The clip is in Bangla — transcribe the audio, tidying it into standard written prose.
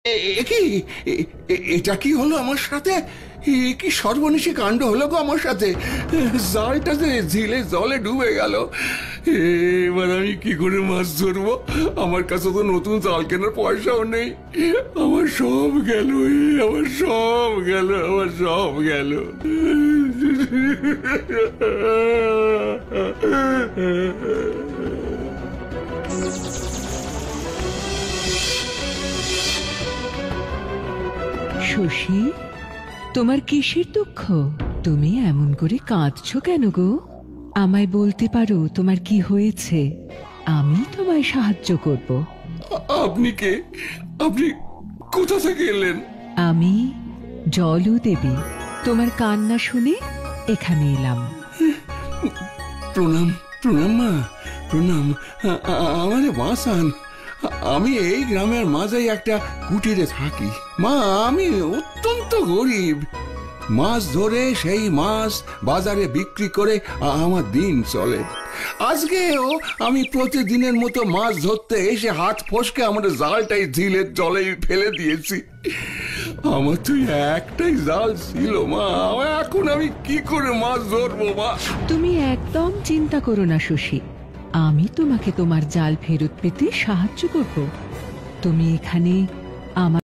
কি এটা কি হলো আমার সাথে? কি সর্বনেশে কাণ্ড হলো গো আমার সাথে! জালটা যে ঝিলে জলে ডুবে গেল। এবার আমি কি করে মাছ ধরবো? আমার কাছে তো নতুন জাল কেনার পয়সাও নেই। আমার সব গেল, আমার সব গেল, আমার সব গেল। শশী, তোমার কিসের দুঃখ? তুমি এমন করে কাঁদছো কেন গো? আমায় বলতে পারো তোমার কি হয়েছে? আমি তোমায় সাহায্য করব। আপনি কে? আপনি কোথা থেকে এলেন? আমি জলু দেবী। তোমার কান্না শুনে এখানে এলাম। প্রণাম, প্রণাম মা, প্রণাম। আমারে বাঁচান। আমি এই গ্রামের মাঝেই একটা কুটিরে থাকি মা। আমি অত্যন্ত গরিব। মাছ ধরে সেই মাছ বাজারে বিক্রি করে আমার দিন চলে। আজকেও আমি প্রতিদিনের মতো মাছ ধরতে এসে হাত ফসকে আমার জালটাই ঝিলের জলে ফেলে দিয়েছি। আমার তো একটাই জাল ছিল মা। এখন আমি কি করে মাছ ধরবো মা? তুমি একদম চিন্তা করো না শশী, আমি তোমাকে তোমার জাল ফেরত পেতে সাহায্য করব। তুমি এখানে আমার